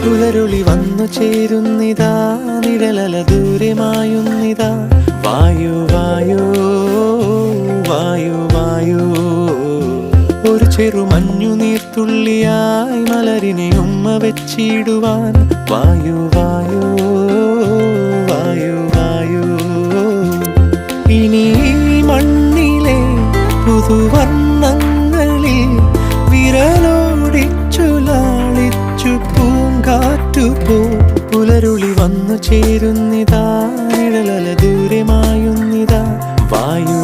പുലരുളി വന്നു ചേരുന്നിതാ, നിഴലല ദൂരെ മായുന്നിതാ. വായു വായു വായു വായു, ഒരു ചെറു മഞ്ഞു നീർത്തുള്ളിയായി മലരിനെ ഉമ്മ വെച്ചിടുവാൻ. വായു വായു വായു വായു, ഇനി മണ്ണിലെ പുതുവർണ്ണങ്ങളിൽ വിരലോടിച്ചു ലാളിച്ചു പൂങ്കാറ്റുപോ. പുലരുളി വന്നു ചേരുന്നിതാ, നിഴലല ദൂരെ മായുന്നിതാ. വായു